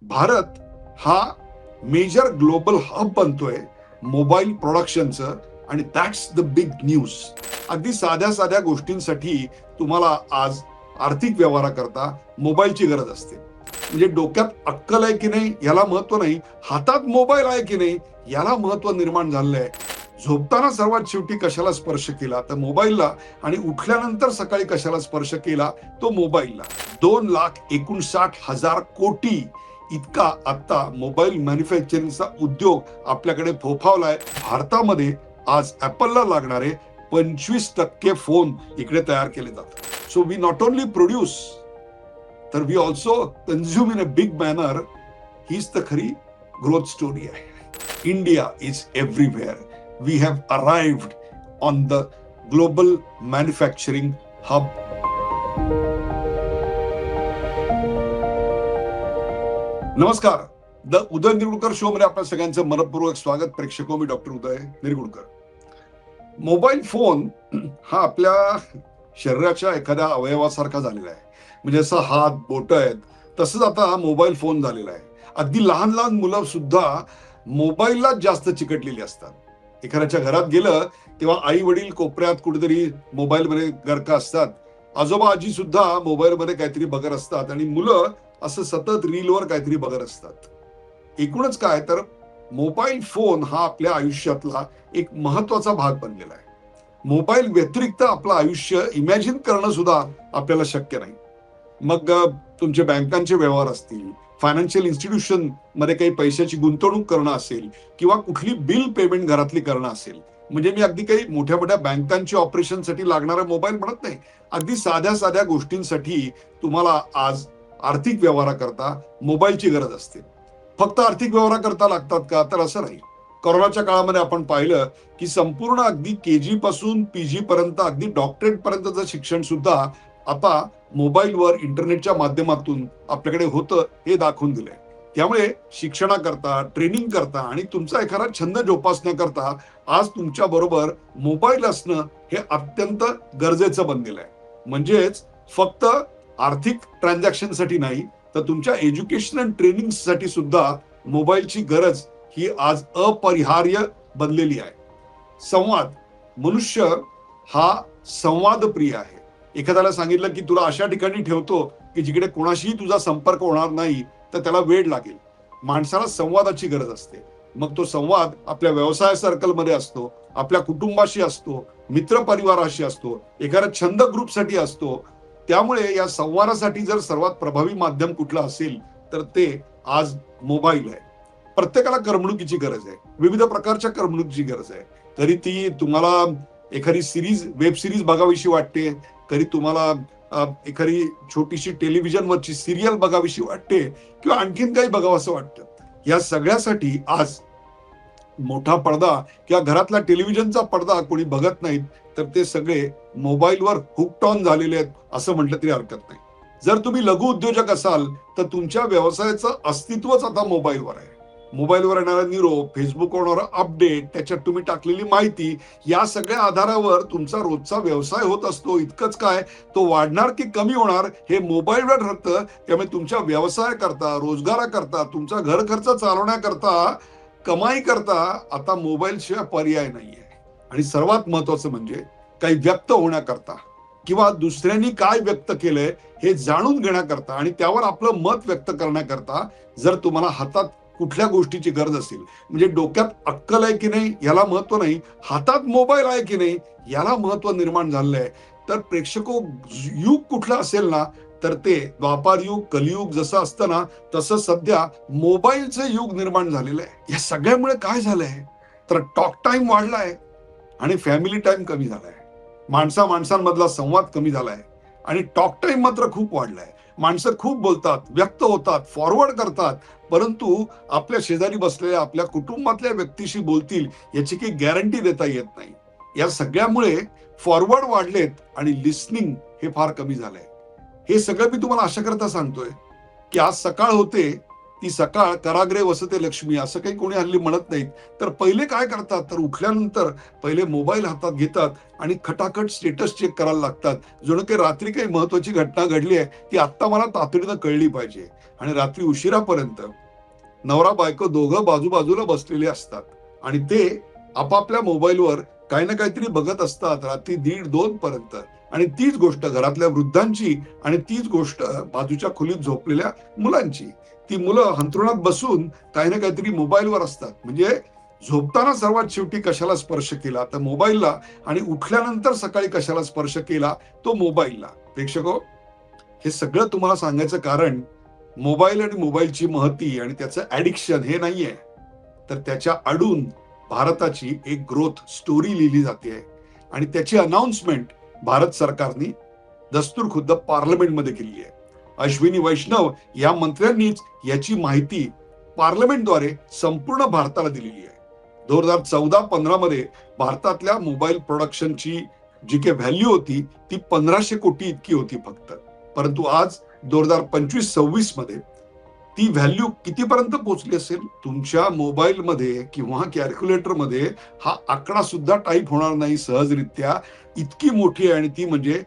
भारत हा major global hub बनतोय mobile प्रोडक्शनचं, आणि that's the big news. अगदी साध्या साध्या गोष्टींसाठी तुम्हाला आज आर्थिक व्यवहाराकरता मोबाईलची गरज असते. म्हणजे डोक्यात अक्कल आहे की नाही याला महत्व नाही, हातात मोबाईल आहे की नाही याला महत्व निर्माण झालेलं आहे. झोपताना सर्वात शेवटी कशाला स्पर्श केला तर मोबाईलला, आणि उठल्यानंतर सकाळी कशाला स्पर्श केला तो मोबाईलला. 2,59,000 कोटी इतका आता मोबाईल मॅन्युफॅक्चरिंगचा उद्योग आपल्याकडे फोफावलाय. भारतामध्ये आज ऍपलला लागणारे 25% फोन इकडे तयार केले जातात. So we not only produce, तर we also consume in a big manner. हीच तर खरी ग्रोथ स्टोरी आहे. India is everywhere. We have arrived on the global manufacturing hub. नमस्कार. द उदय निरगुडकर शो मध्ये आपल्या सगळ्यांचं मनपूर्वक स्वागत. प्रेक्षको, मी doctor Uday Nirgudkar. Mobile phone हा आपल्या शरीराच्या एखाद्या अवयवासारखा झालेला आहे. म्हणजे जसं हात बोट आहेत तसंच आता हा मोबाईल फोन झालेला आहे. अगदी लहान लहान मुलं सुद्धा मोबाईललाच जास्त चिकटलेली असतात. एखाद्याच्या घरात गेलं तेव्हा आई वडील कोपऱ्यात कुठेतरी मोबाईल मध्ये गर्क असतात, आजोबा आजी सुद्धा मोबाईल मध्ये काहीतरी बघत असतात, आणि मुलं असं सतत रीलवर काहीतरी बघत असतात. एकूणच काय तर मोबाईल फोन हा आपल्या आयुष्यातला एक महत्वाचा भाग बनलेला आहे. मोबाईल व्यतिरिक्त आपलं आयुष्य इमॅजिन करणं सुद्धा आपल्याला शक्य नाही. मग तुमचे बँकांचे व्यवहार असतील, फायनान्शियल इन्स्टिट्यूशन मध्ये काही पैशाची गुंतवणूक करणं असेल, किंवा कुठली बिल पेमेंट घरातली करणं असेल. म्हणजे मी अगदी काही मोठ्या मोठ्या बँकांच्या ऑपरेशनसाठी लागणारा मोबाईल म्हणत नाही. अगदी साध्या साध्या गोष्टींसाठी तुम्हाला आज आर्थिक व्यवहाराकरता मोबाईलची गरज असते. फक्त आर्थिक व्यवहाराकरता लागतात का, तर असं नाही. कोरोनाच्या काळामध्ये आपण पाहिलं की संपूर्ण अगदी केजी पासून पीजी पर्यंत, अगदी डॉक्टरेट पर्यंतचं शिक्षण सुद्धा आता मोबाईलवर इंटरनेटच्या माध्यमातून आपल्याकडे होतं हे दाखवून दिलंय. त्यामुळे शिक्षणाकरता, ट्रेनिंग करता आणि तुमचा एखादा छंद जोपासण्याकरता आज तुमच्या बरोबर मोबाईल असणं हे अत्यंत गरजेचं बनलेलं आहे. म्हणजेच फक्त आर्थिक ट्रान्झॅक्शनसाठी नाही, तर तुमच्या एज्युकेशन अँड ट्रेनिंगसाठी सुद्धा मोबाईलची गरज ही आज अपरिहार्य बनलेली आहे. संवाद. मनुष्य हा संवाद प्रिय आहे. एखाद्याला सांगितलं की तुला अशा ठिकाणी ठेवतो की जिकडे कोणाशीही तुझा संपर्क होणार नाही, तर त्याला वेळ लागेल. माणसाला संवादाची गरज असते. मग तो संवाद आपल्या व्यवसाय सर्कलमध्ये असतो, आपल्या कुटुंबाशी असतो, मित्र परिवाराशी असतो, एखाद्या छंद ग्रुपसाठी असतो. त्यामुळे या संवादासाठी जर सर्वात प्रभावी माध्यम कुठलं असेल तर ते आज मोबाईल आहे. प्रत्येकाला करमणुकीची गरज आहे, विविध प्रकारच्या करमणुकीची गरज आहे. कधी ती तुम्हाला एखादी सिरीज, वेब सिरीज बघावीशी वाटते, कधी तुम्हाला एखादी छोटीशी टेलिव्हिजनवरची सिरियल बघावीशी वाटते, किंवा आणखीन काही बघावं असं वाटतं. या सगळ्यासाठी आज मोठा पडदा किंवा घरातला टेलिव्हिजनचा पडदा कोणी बघत नाहीत, तर ते सगळे मोबाईलवर हुक्ड ऑन झालेले आहेत असं म्हटलं तरी हरकत नाही. जर तुम्ही लघु उद्योजक असाल तर तुमच्या व्यवसायाचं अस्तित्वच आता मोबाईलवर आहे. मोबाईलवर येणारा निरोप, फेसबुकवर होणारा अपडेट, त्याच्यात तुम्ही टाकलेली माहिती, या सगळ्या आधारावर तुमचा रोजचा व्यवसाय होत असतो. इतकंच काय, तो वाढणार की कमी होणार हे मोबाईलवर ठरतं. त्यामुळे तुमच्या व्यवसाय करता, रोजगाराकरता, तुमचा घर खर्च चालवण्याकरता, कमाई करता आता मोबाईल शिवाय पर्याय नाहीये. आणि सर्वात महत्वाचं म्हणजे काही व्यक्त होण्याकरता किंवा दुसऱ्यांनी काय व्यक्त केलंय हे जाणून घेण्याकरता आणि त्यावर आपलं मत व्यक्त करण्याकरता जर तुम्हाला हातात कुठल्या गोष्टीची गरज असेल, म्हणजे डोक्यात अक्कल आहे की नाही याला महत्व नाही, हातात मोबाईल आहे की नाही याला महत्व निर्माण झालेलं आहे. तर प्रेक्षको, युग कुठलं असेल ना, तर ते द्वापार युग, कलियुग जसं असतं ना, तसं सध्या मोबाईलचं युग निर्माण झालेलं आहे. या सगळ्यामुळे काय झालंय तर टॉक टाइम वाढलाय आणि फॅमिली टाइम कमी झालाय. माणसांमधला संवाद कमी झालाय आणि टॉक टाइम मात्र खूप वाढलाय. माणसं खूप बोलतात, व्यक्त होतात, फॉरवर्ड करतात, परंतु आपल्या शेजारी बसलेल्या, आपल्या कुटुंबातल्या व्यक्तीशी बोलतील याची काही गॅरंटी देता येत नाही. या सगळ्यामुळे फॉरवर्ड वाढलेत आणि लिस्निंग हे फार कमी झालंय. हे सगळं मी तुम्हाला अशा करता सांगतोय की आज सकाळ होते, ती सकाळ कराग्रे वसते लक्ष्मी असं काही कोणी हल्ली म्हणत नाहीत. तर पहिले काय करतात, तर उठल्यानंतर पहिले मोबाईल हातात घेतात आणि खटाखट स्टेटस चेक करायला लागतात. जणू काही रात्री काही महत्वाची घटना घडली आहे ती आत्ता मला तातडीनं कळली पाहिजे. आणि रात्री उशिरापर्यंत नवरा बायको दोघं बाजूबाजूला बसलेले असतात आणि ते आपापल्या मोबाईलवर काही ना काहीतरी बघत असतात रात्री 1:30-2 पर्यंत. आणि तीच गोष्ट घरातल्या वृद्धांची आणि तीच गोष्ट बाजूच्या खोलीत झोपलेल्या मुलांची. ती मुलं अंथरुणात बसून काही ना काहीतरी मोबाईलवर असतात. म्हणजे झोपताना सर्वात शेवटी कशाला स्पर्श केला तर मोबाईलला, आणि उठल्यानंतर सकाळी कशाला स्पर्श केला तो मोबाईलला. प्रेक्षको, हे सगळं तुम्हाला सांगायचं कारण मोबाईल आणि मोबाईलची महती आणि त्याचं ऍडिक्शन हे नाहीये, तर त्याच्या आडून भारताची एक ग्रोथ स्टोरी लिहिली जाते आणि त्याची अनाउन्समेंट भारत सरकारने दस्तूर पार्लमेंटमध्ये केली आहे. अश्विनी वैष्णव या मंत्र्यांनीच याची माहिती पार्लमेंटद्वारे संपूर्ण भारताला दिलेली आहे. 2014-15 मध्ये भारतातल्या मोबाईल प्रोडक्शनची जी काही व्हॅल्यू होती ती 1500 कोटी इतकी होती फक्त. परंतु आज 2025-26 मध्ये ती व्हॅल्यू कितीपर्यंत पोहोचली असेल? तुमच्या मोबाईलमध्ये किंवा कॅल्क्युलेटरमध्ये हा आकडा सुद्धा टाईप होणार नाही सहजरित्या, इतकी मोठी आहे. आणि ती म्हणजे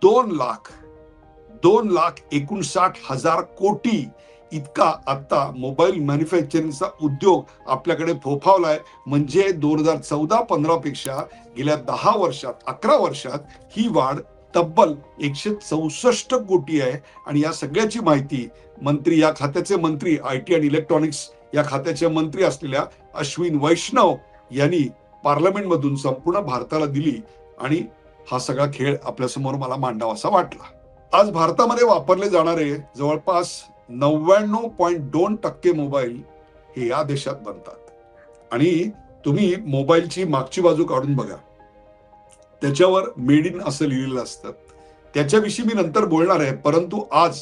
2,59,000 कोटी इतका आता मोबाईल मॅन्युफॅक्चरिंगचा उद्योग आपल्याकडे फोफावलाय. म्हणजे 2014-15 पेक्षा गेल्या 10 वर्षात 11 वर्षात ही वाढ तब्बल 164 कोटी आहे. आणि या सगळ्याची माहिती मंत्री, या खात्याचे मंत्री, आयटी आणि इलेक्ट्रॉनिक्स या खात्याचे मंत्री असलेल्या अश्विन वैष्णव यांनी पार्लमेंटमधून संपूर्ण भारताला दिली. आणि हा सगळा खेळ आपल्यासमोर मला मांडावासा वाटला. आज भारतामध्ये वापरले जाणारे जवळपास 99.2% मोबाईल हे या देशात बनतात. आणि तुम्ही मोबाईलची मागची बाजू काढून बघा, त्याच्यावर मेड इन असं लिहिलेलं असतं. त्याच्याविषयी मी नंतर बोलणार आहे. परंतु आज,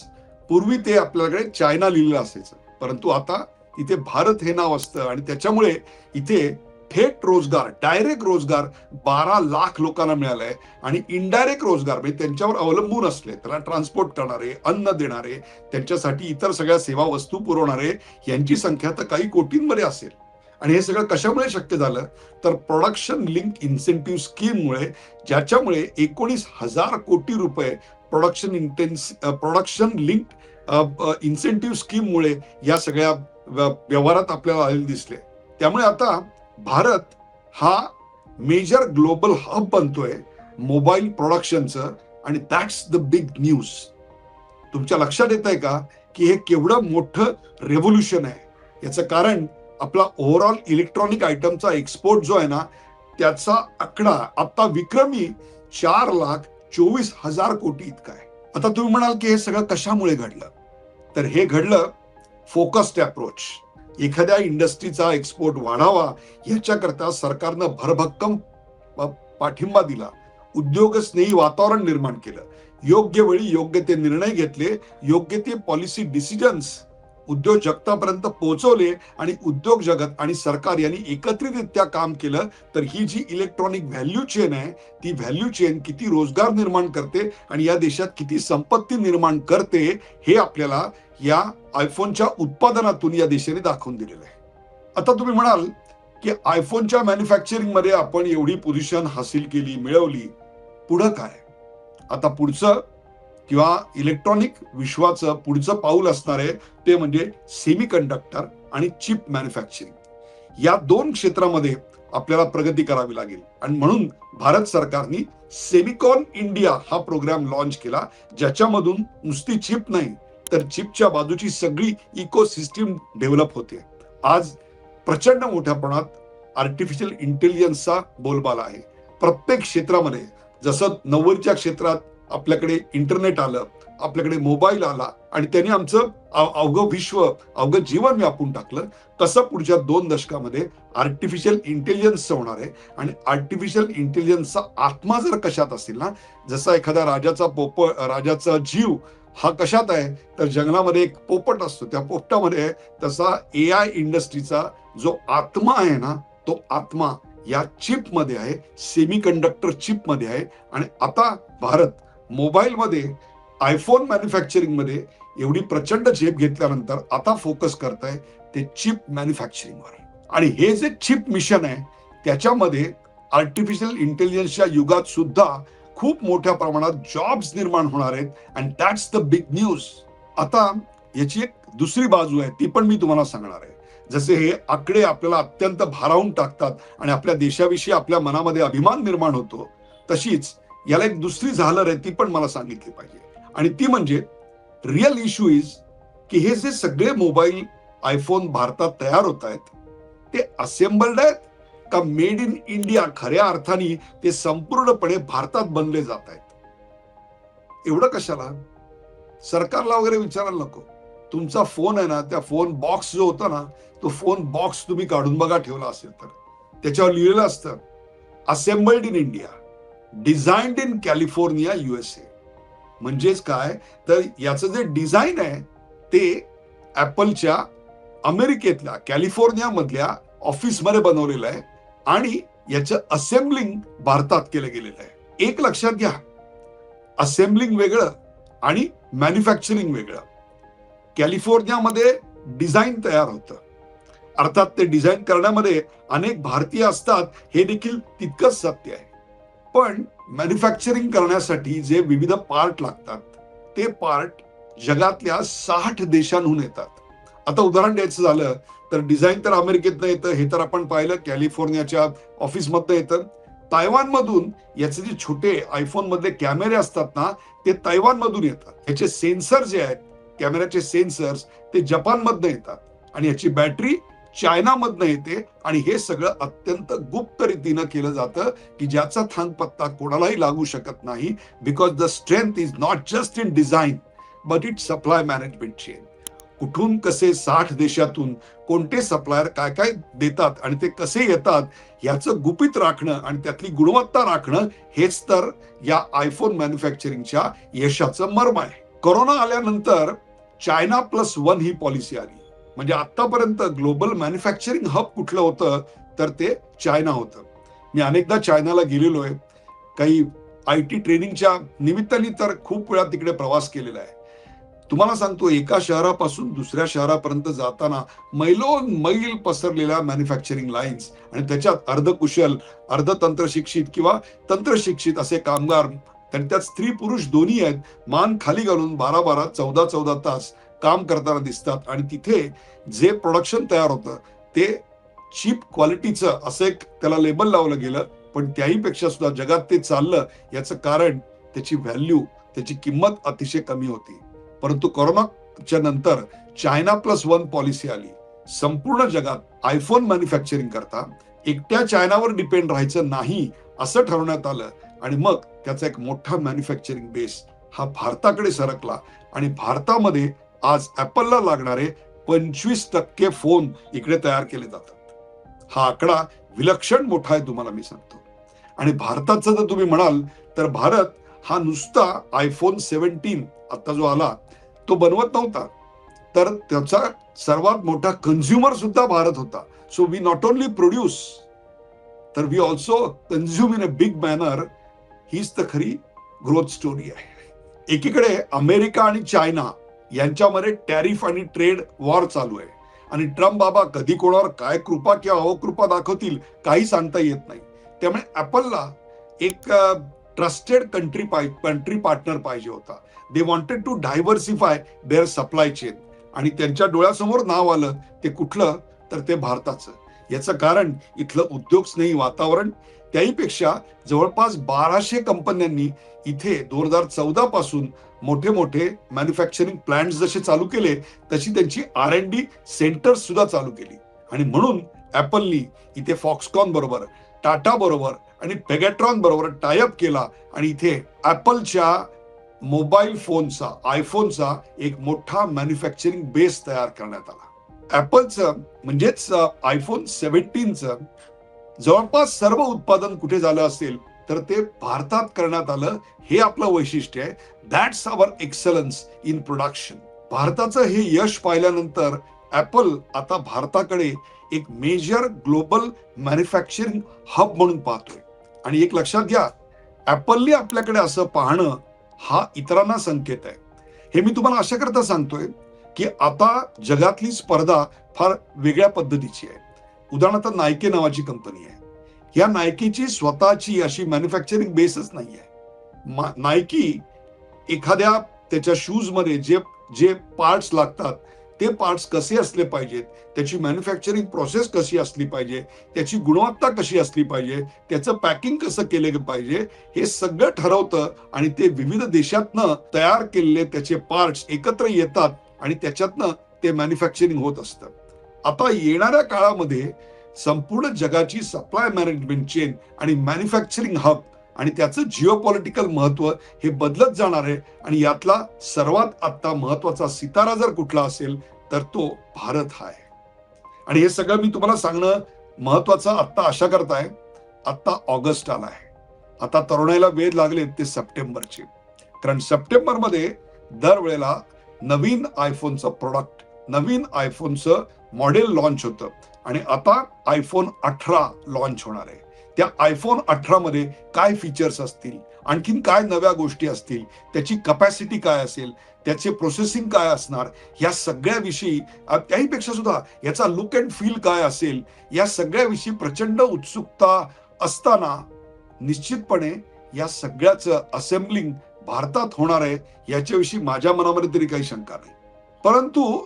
पूर्वी ते आपल्याकडे चायना लिहिलेलं असायचं, परंतु आता इथे भारत हे नाव असतं. आणि त्याच्यामुळे इथे थेट रोजगार, डायरेक्ट रोजगार 12 लाख लोकांना मिळालाय. आणि इनडायरेक्ट रोजगार म्हणजे त्यांच्यावर अवलंबून असले, त्याला ट्रान्सपोर्ट करणारे, अन्न देणारे, त्यांच्यासाठी इतर सगळ्या सेवा वस्तू पुरवणारे यांची संख्या तर काही कोटींमध्ये असेल. आणि हे सगळं कशामुळे शक्य झालं? तर प्रोडक्शन लिंक इन्सेंटिव्ह स्कीममुळे, ज्याच्यामुळे 19,000 कोटी रुपये प्रोडक्शन लिंक इन्सेंटिव्ह स्कीममुळे या सगळ्या व्यवहारात आपल्याला आलेले दिसले. त्यामुळे आता भारत हा मेजर ग्लोबल हब बनतोय मोबाईल प्रोडक्शनचं. आणि दॅट्स द बिग न्यूज. तुमच्या लक्षात येत आहे का की हे केवढं मोठं रेव्होल्युशन आहे? याचं कारण आपला ओव्हरऑल इलेक्ट्रॉनिक आयटमचा एक्सपोर्ट जो आहे ना, त्याचा आकडा आता विक्रमी 4,24,000 कोटी इतका आहे. आता तुम्ही म्हणाल की हे सगळं कशामुळे घडलं? तर हे घडलं फोकस्ड अप्रोच. एखाद्या इंडस्ट्रीचा एक्सपोर्ट वाढावा याच्याकरता सरकारनं भरभक्कम पाठिंबा दिला, उद्योगस्नेही वातावरण निर्माण केलं, योग्य वेळी योग्य ते निर्णय घेतले, योग्य ते पॉलिसी डिसिजन्स उद्योग जगतापर्यंत पोहोचवले. आणि उद्योग जगत आणि सरकार यांनी एकत्रितरित्या काम केलं. तर ही जी इलेक्ट्रॉनिक व्हॅल्यू चेन आहे, ती व्हॅल्यू चेन किती रोजगार निर्माण करते आणि या देशात किती संपत्ती निर्माण करते, हे आपल्याला या आयफोनच्या उत्पादनातून या देशाने दाखवून दिलेलं आहे. आता तुम्ही म्हणाल की आयफोनच्या मॅन्युफॅक्चरिंग मध्ये आपण एवढी पोझिशन हासिल केली, मिळवली, पुढं काय? आता पुढचं किंवा इलेक्ट्रॉनिक विश्वाचं पुढचं पाऊल असणार आहे ते म्हणजे सेमी कंडक्टर आणि चिप मॅन्युफॅक्चरिंग. या 2 क्षेत्रामध्ये आपल्याला प्रगती करावी लागेल. आणि म्हणून भारत सरकारने सेमिकॉन इंडिया हा प्रोग्राम लॉन्च केला, ज्याच्यामधून नुसती चिप नाही तर चिपच्या बाजूची सगळी इकोसिस्टीम डेव्हलप होते. आज प्रचंड मोठ्या प्रमाणात आर्टिफिशियल इंटेलिजन्सचा बोलबाला आहे प्रत्येक क्षेत्रामध्ये. जसं 90च्या क्षेत्रात आपल्याकडे इंटरनेट आलं, आपल्याकडे मोबाईल आला आणि त्यांनी आमचं अवघं विश्व, अवघं जीवन व्यापून टाकलं, तसं पुढच्या 2 दशकामध्ये आर्टिफिशियल इंटेलिजन्स होणार आहे. आणि आर्टिफिशियल इंटेलिजन्सचा आत्मा जर कशात असेल ना, जसा एखाद्या राजाचा जीव हा कशात आहे, तर जंगलामध्ये एक पोपट असतो, त्या पोपटामध्ये आहे, तसा AI इंडस्ट्रीचा जो आत्मा आहे ना, तो आत्मा या चिप मध्ये आहे, सेमी कंडक्टर चिप मध्ये आहे. आणि आता भारत मोबाईलमध्ये, आयफोन मॅन्युफॅक्चरिंग मध्ये एवढी प्रचंड झेप घेतल्यानंतर आता फोकस करत आहे ते चिप मॅन्युफॅक्चरिंगवर. आणि हे जे चिप मिशन आहे त्याच्यामध्ये आर्टिफिशियल इंटेलिजन्सच्या युगात सुद्धा खूप मोठ्या प्रमाणात जॉब्स निर्माण होणार आहेत. And that's the big news. आता याची एक दुसरी बाजू आहे ती पण मी तुम्हाला सांगणार आहे. जसे हे आकडे आपल्याला अत्यंत भारावून टाकतात आणि आपल्या देशाविषयी आपल्या मनामध्ये अभिमान निर्माण होतो, तशीच याला एक दुसरी झालर आहे ती पण मला सांगितली पाहिजे. आणि ती म्हणजे रिअल इश्यू इज की हे जे सगळे मोबाईल आयफोन भारतात तयार होत आहेत ते असेंबल्ड आहेत का मेड इन इंडिया खऱ्या अर्थाने ते संपूर्णपणे भारतात बनले जात आहेत. एवढं कशाला? सरकारला वगैरे विचारायला नको. तुमचा फोन आहे ना, त्या फोन बॉक्स जो होता ना, तो फोन बॉक्स तुम्ही काढून बघा ठेवला असेल तर त्याच्यावर लिहिलेलं असतं assembled in India, designed in California USA. म्हणजेच काय, तर याचं जे डिझाईन आहे ते ऍपलच्या अमेरिकेतल्या कॅलिफोर्निया मधल्या ऑफिसमध्ये बनवलेलं आहे आणि याचं असेंबलिंग भारतात केलं गेलेलं आहे. एक लक्षात घ्या, असेंबलिंग वेगळं आणि मॅन्युफॅक्चरिंग वेगळं. कॅलिफोर्नियामध्ये डिझाईन तयार होतं, अर्थात ते डिझाईन करण्यामध्ये अनेक भारतीय असतात हे देखील तितकंच सत्य आहे. पण मॅन्युफॅक्चरिंग करण्यासाठी जे विविध पार्ट लागतात ते पार्ट जगातल्या 60 देशांहून येतात. आता उदाहरण द्यायचं झालं तर डिझाईन तर अमेरिकेतनं येतं, हे तर आपण पाहिलं, कॅलिफोर्नियाच्या ऑफिसमधनं येतं. तायवानमधून याचे जे छोटे आयफोन मधले कॅमेरे असतात ना, ते तायवानमधून येतात. ह्याचे सेन्सर जे आहेत, कॅमेऱ्याचे सेन्सर्स, ते जपानमधनं येतात आणि याची बॅटरी चायनामधनं येते आणि हे सगळं अत्यंत गुप्त रीतीनं केलं जातं की ज्याचा थांगपत्ता कोणालाही लागू शकत नाही. Because the strength is not just in design but it supply management chain. कुठून कसे 60 देशातून कोणते सप्लायर काय काय देतात आणि ते कसे येतात याचं गुपित राखणं आणि त्यातली गुणवत्ता राखणं हेच तर या आयफोन मॅन्युफॅक्चरिंगच्या यशाचं मर्म आहे. कोरोना आल्यानंतर चायना +1 ही पॉलिसी आली. म्हणजे आतापर्यंत ग्लोबल मॅन्युफॅक्चरिंग हब कुठलं होतं तर ते चायना होतं. मी अनेकदा चायनाला गेलेलो आहे. काही IT ट्रेनिंगच्या निमित्ताने तर खूप वेळा तिकडे प्रवास केलेला आहे. तुम्हाला सांगतो, एका शहरापासून दुसऱ्या शहरापर्यंत जाताना मैलोन मैल पसरलेल्या मॅन्युफॅक्चरिंग लाईन्स आणि त्याच्यात अर्धकुशल, अर्धतंत्रशिक्षित किंवा तंत्रशिक्षित असे कामगार, आणि त्यात स्त्री पुरुष दोन्ही आहेत, मान खाली घालून 12-12, 14-14 तास काम करताना दिसतात. आणि तिथे जे प्रोडक्शन तयार होतं ते चीप क्वालिटीचं असं एक त्याला लेबल लावलं गेलं, पण त्याही पेक्षा सुद्धा जगात ते चाललं याचं कारण त्याची व्हॅल्यू, त्याची किंमत अतिशय कमी होती. परंतु कोरोनाच्या नंतर चायना +1 पॉलिसी आली. संपूर्ण जगात आयफोन मॅन्युफॅक्चरिंग करता एकट्या चायनावर डिपेंड राहायचं नाही असं ठरवण्यात आलं आणि मग त्याचा एक मोठा मॅन्युफॅक्चरिंग बेस हा भारताकडे सरकला आणि भारतामध्ये आज ऍपलला लागणारे 25% फोन इकडे तयार केले जातात. हा आकडा विलक्षण मोठा आहे, तुम्हाला मी सांगतो. आणि भारताचं जर तुम्ही म्हणाल तर भारत हा नुसता आयफोन 17 आता जो आला तो बनवत नव्हता, तर त्याचा सर्वात मोठा कन्झ्युमर सुद्धा भारत होता. So we not only produce तर we also consume in a big manner. हीच तर खरी ग्रोथ स्टोरी आहे. एकीकडे अमेरिका आणि चायना यांच्यामध्ये टॅरिफ आणि ट्रेड वॉर चालू आहे आणि ट्रम्प बाबा कधी कोणावर काय कृपा किंवा अकृपा दाखवतील काही सांगता येत नाही. त्यामुळे ऍपलला एक ट्रस्टेड कंट्री पार्टनर पाहिजे होता. They wanted to diversify their supply chain आणि त्यांच्या डोळ्यासमोर नाव आलं ते कुठलं तर ते भारताचं. याचं कारण इथलं उद्योग स्नेही वातावरण, त्याहीपेक्षा जवळपास 1200 कंपन्यांनी इथे 2014 पासून मोठे मोठे मॅन्युफॅक्चरिंग प्लांट जसे चालू केले तशी त्यांची R&D सेंटर्स सुद्धा चालू केली. आणि म्हणून ऍपलनी इथे फॉक्सकॉन बरोबर, टाटा बरोबर आणि पेगॅट्रॉन बरोबर टायअप केला आणि इथे ऍपलच्या मोबाईल फोनचा, आयफोनचा एक मोठा मॅन्युफॅक्चरिंग बेस तयार करण्यात आला. ऍपलचं म्हणजेच आयफोन 17चं जवळपास सर्व उत्पादन कुठे झालं असेल तर ते भारतात करण्यात आलं. हे आपलं वैशिष्ट्य आहे. That's our excellence in production. भारताचं हे यश पाहिल्यानंतर ऍपल आता भारताकडे एक मेजर ग्लोबल मॅन्युफॅक्चरिंग हब म्हणून पाहतोय. आणि एक लक्षात घ्या, ऍपलनी आपल्याकडे असं पाहणं हा इतरांना संकेत आहे. हे मी तुम्हाला अशा करता सांगतोय की आता जगातली स्पर्धा फार वेगळ्या पद्धतीची आहे. उदाहरणार्थ नायके नावाची कंपनी आहे. या नायकीची स्वतःची अशी मॅन्युफॅक्चरिंग बेसच नाही आहे. नायकी एखाद्या त्याच्या शूज मध्ये जे जे पार्ट्स लागतात ते पार्ट्स कसे असले पाहिजेत, त्याची मॅन्युफॅक्चरिंग प्रोसेस कशी असली पाहिजे, त्याची गुणवत्ता कशी असली पाहिजे, त्याचं पॅकिंग कसं केलं पाहिजे, हे सगळं ठरवतं. आणि ते विविध देशातनं तयार केलेले त्याचे पार्ट्स एकत्र येतात आणि त्याच्यातनं ते मॅन्युफॅक्चरिंग होत असतं. आता येणाऱ्या काळामध्ये संपूर्ण जगाची सप्लाय मॅनेजमेंट चेन आणि मॅन्युफॅक्चरिंग हब आणि त्याचं जिओपॉलिटिकल महत्व हे बदलत जाणार आहे. आणि यातला सर्वात आता महत्वाचा सितारा जर कुठला असेल तर तो भारत हा आहे. आणि हे सगळं मी तुम्हाला सांगणं महत्वाचं आत्ता अशा करता आहे, आत्ता ऑगस्ट आला आहे. आता तरुणाईला वेध लागले ते सप्टेंबरचे. कारण सप्टेंबरमध्ये दरवेळेला नवीन आयफोनचं प्रोडक्ट, नवीन आयफोनचं मॉडेल लॉन्च होतं. आणि आता आयफोन 18 लॉन्च होणार आहे. त्या आयफोन 18 मध्ये काय फीचर्स असतील, आणखीन काय नव्या गोष्टी असतील, त्याची कपॅसिटी काय असेल, त्याचे प्रोसेसिंग काय असणार, या सगळ्याविषयी, त्याहीपेक्षा सुद्धा याचा लुक अँड फील काय असेल, या सगळ्याविषयी प्रचंड उत्सुकता असताना निश्चितपणे या सगळ्याचं असेंब्लिंग भारतात होणार आहे याच्याविषयी माझ्या मनामध्ये तरी काही शंका नाही. परंतु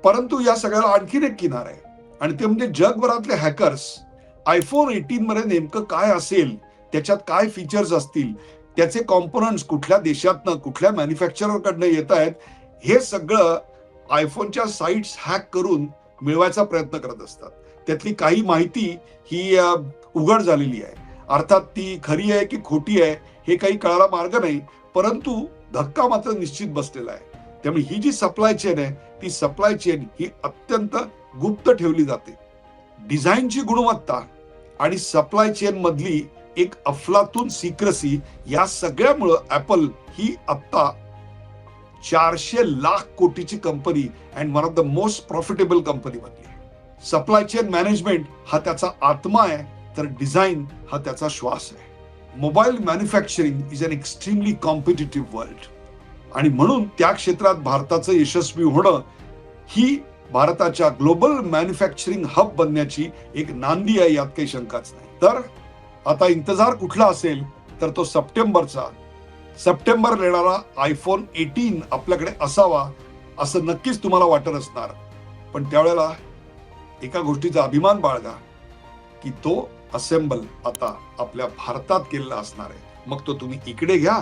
परंतु या सगळ्याला आणखीन एक किनार आहे, आणि ते म्हणजे जगभरातले हॅकर्स आयफोन 18 मध्ये नेमकं काय असेल, त्याच्यात काय फीचर्स असतील, त्याचे कॉम्पोनंट्स कुठल्या देशातनं, कुठल्या मॅन्युफॅक्चरर कडनं येत आहेत, हे सगळं आयफोनच्या साईट्स हॅक करून मिळवायचा प्रयत्न करत असतात. त्यातली काही माहिती ही उघड झालेली आहे. अर्थात ती खरी आहे की खोटी आहे हे काही कळायला मार्ग नाही, परंतु धक्का मात्र निश्चित बसलेला आहे. त्यामुळे ही जी सप्लाय चेन आहे, ती सप्लाय चेन ही अत्यंत गुप्त ठेवली जाते. डिझाईनची गुणवत्ता आणि सप्लाय चेन मधली एक अफलातून सिक्रेसी, या सगळ्यामुळं ऍपल ही आता 400 लाख कोटीची company and one of the most profitable company बनली आहे. सप्लाय चेन मॅनेजमेंट हा त्याचा आत्मा आहे, तर डिझाईन हा त्याचा श्वास आहे. Mobile manufacturing is an extremely competitive world, आणि म्हणून त्या क्षेत्रात भारताचं यशस्वी होणं ही भारताच्या ग्लोबल मॅन्युफॅक्चरिंग हब बनण्याची एक नांदी आहे, यात काही शंकाच नाही. तर आता इंतजार कुठला असेल तर तो सप्टेंबरचा. सप्टेंबर येणारा आयफोन 18 आपल्याकडे असावा असं नक्कीच तुम्हाला वाटत असणार, पण त्यावेळेला एका गोष्टीचा अभिमान बाळगा की तो असेंबल आता आपल्या भारतात केलेला असणार आहे. मग तो तुम्ही इकडे घ्या,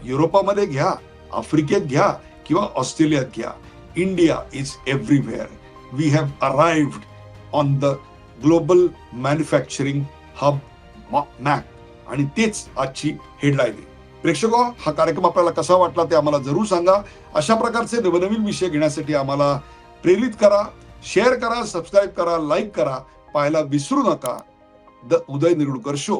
युरोपामध्ये घ्या, आफ्रिकेत घ्या किंवा ऑस्ट्रेलियात घ्या, India is everywhere. We have arrived on the global manufacturing hub map. आणि तेच आजची हेडलाईन आहे. प्रेक्षको, हा कार्यक्रम आपल्याला कसा वाटला ते आम्हाला जरूर सांगा. अशा प्रकारचे नवनवीन विषय घेण्यासाठी आम्हाला प्रेरित करा, शेअर करा, सबस्क्राईब करा, लाईक करा. पाहायला विसरू नका द उदय निरगुडकर शो.